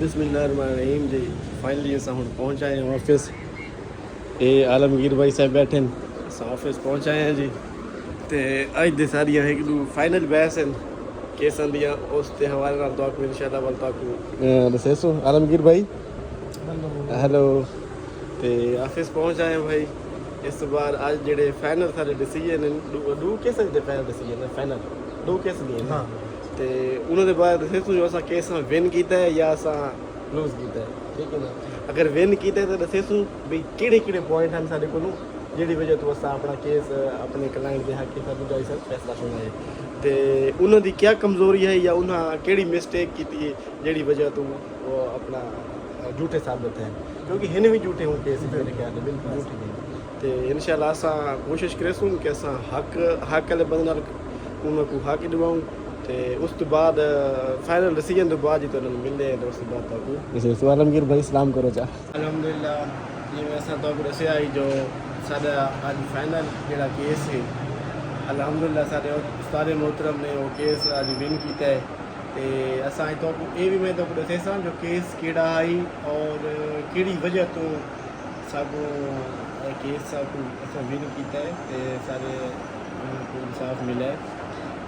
बिस्मिल्लाहिर्रहमानिर्रहीम जी फाइनली असां हुण पहुंच आए हैं ऑफिस। ये आलमगीर भाई साहब बैठे हैं, असां ऑफिस पहुंच आए हैं जी। तो अज दे सारियां एक दो फाइनल बहस हैं केसां दियां, उस दे हवाले नाल तुहानू इंशाअल्लाह वल तुहानू दसेसो। आलमगीर भाई हेलो। तो ऑफिस पहुंच आए हैं भाई। इस बार अज जेडे फाइनल सारे डिसीजन दो केस दे फाइनल डिसीजन फाइनल दो केस दिए हाँ। तो उन्होंने बाद दसेसो जो असां केस विन किया है या असां लूज किया है, ठीक है ना। अगर विन किया तो दसेसो भी किहड़े पॉइंट हैं साडे कोलों जिहड़ी वजह तो असां अपना केस अपने क्लाइंट के हक साडू जाई सर फैसला सुना है। तो उन्होंने क्या कमजोरी है या उन्हें केड़ी मिसटेक की है जिहड़ी वजह तो वो अपना झूठे साबित है, क्योंकि हिन भी झूठे हूँ केस मेरे ख्याल में बिल्कुल झूठे हैं। तो इंशाअल्लाह असां कोशिश करेसूँ कि असां हक वाले बंदे नाल उन्होंने को हक दिवाऊँ। तो उस तो बाद फाइनल डिसीजन तो बाद ही तो मिलने तो उस बाद तक आलमगीर भाई सलाम करो चा। अल्हम्दुलिल्लाह जिवें असां तुहानू दस्सिया जो साडा अज फाइनल जिहड़ा केस है अल्हम्दुलिल्लाह साडे उस्ताद मोहतरम ने वो केस अज विन किया है। तो असां तुहानू ये भी मैं तुहानू दस्सेसा जो केस केड़ा आई और केड़ी वजह तो सागो केस सागो असां विन किया है तो सारे को इंसाफ मिला है।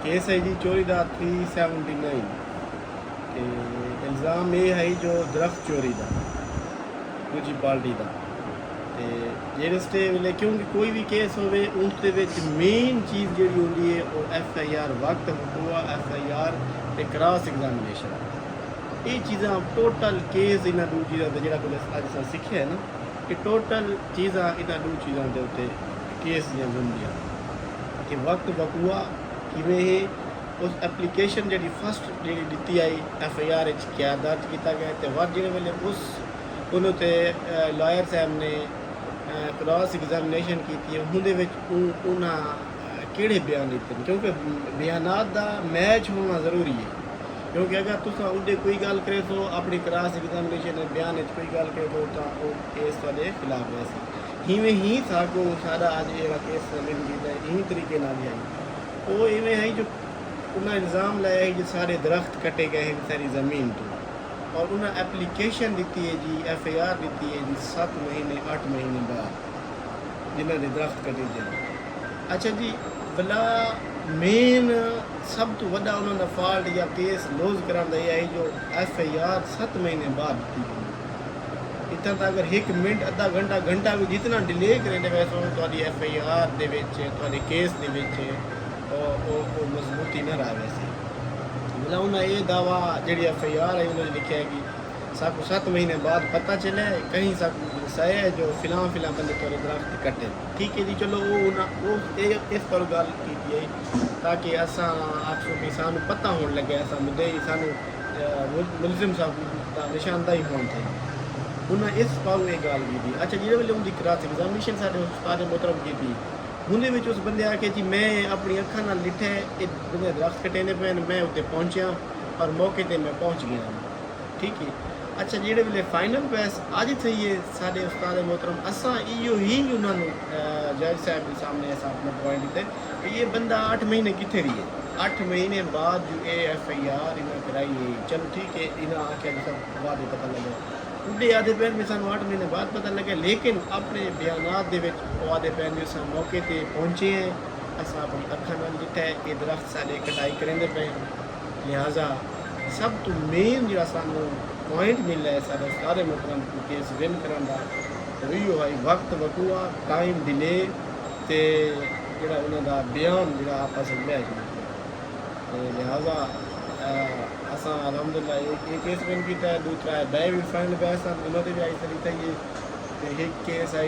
केस है जी चोरी का 379। तो इल्ज़ाम ये है जो दरख्त चोरी का दूजी पार्टी का। तो जिस वे क्योंकि कोई भी केस हो उसके मेन चीज़ जी होंगी है वो FIR वक्त हुआ FIR ते क्रॉस एग्जामिनेशन। ये चीज़ा टोटल केस इन्होंने दो चीज़ों का जो अज अस सीखे है ना कि टोटल चीज़ा इन्होंने दो चीज़ों के उत्ते केस होंगे कि वक्त वकूआ किमें है उस एप्लीकेशन जी फस्ट जी दी आई FIR क्या दर्ज किया गया तो वह जो वे उस उन्होंने लॉयर साहब ने क्रॉस एग्जामिनेशन की उन्हें किहड़े बयान दिते क्योंकि बयानात का मैच होना जरूरी है। क्योंकि अगर तुम उदे कोई गल करे तो अपनी क्रॉस एग्जामिनेशन बयान कोई गल करे तो वो केस तुहाडे खिलाफ रहसी। हिमें ही सागो सारा अज ये केस विन किया इन्हीं तरीके नाल आई वो इवें है जो उन्हें इल्ज़ाम लाया है कि सारे दरख्त कटे गए हैं सारी ज़मीन तो और उन्हें एप्लीकेशन दी है जी FIR दी है जी 7 महीने 8 महीने बाद जिन्होंने दरख्त कटे जाए। अच्छा जी भला मेन सब तो वड्डा उन्होंने फॉल्ट या केस लॉज कराना है जो FIR 7 महीने बाद दी गई। इतना तो अगर 1 मिनट अद्धा घंटा भी जितना डिले करें वैसे थोड़ी FIR के केस वो मजबूती न रहा वैसे मतलब उन्हें ये दावा जी FIR है उन्होंने लिखा है कि साकू 7 महीने बाद पता चला है कहीं साकू सही है जो फिलहाल बंदे थोड़े दरख्त कटे ठीक है जी। चलो वो इस पर गल की ताकि असा आखो कि सानू पता होने लगे असा मुद्दे सानू मुलजिम साकू निशानदाही होनी चाहिए उन्हें इस पाल ने गल की। अच्छा जिस वे उनकी क्रॉस एग्जामिनेशन साढ़े उस्ताद मोहतरम की थी उन्हें उस बंदे आके जी मैं अपनी अखा नाल डिठा है बंदे दरख्त कटेने पे मैं उत्ते पहुँचा और मौके पर मैं पहुँच गया ठीक है। अच्छा जिहड़े वे फाइनल बहस अज थी है साढ़े उस्ताद मोहतरम असा इो ही उन्होंने जज साहब के सामने ऐसा अपना पॉइंट दिते कि ये बंदा 8 महीने कितने रही है 8 महीने बाद जो ये FIR इन्हें कराई है। चलो ठीक है इन्हें आके सब बाद पता लगे उड़े आधे पैन में सू 8 महीने बाद पता लगे लेकिन अपने बयानात आधे पैन में अस मौके पर पहुँचे हैं अस अपनी अखा नाल दिखा है कि दरख्त साढ़े कटाई करेंदे पे लिहाजा सब तो मेन जो सानू पॉइंट मिल रहा है सारे सारे मोहतरम केस विन कराना वो है वक्त वकूआ टाइम डिले तो जोड़ा उन्होंने बयान जो आपस में लिया तो लिहाजा असा अलहमदुलिल्लाह एक केस विन किया दूसरा बै भी फाइनल बहस उन्होंने भी आई तरीका ये एक केस आई।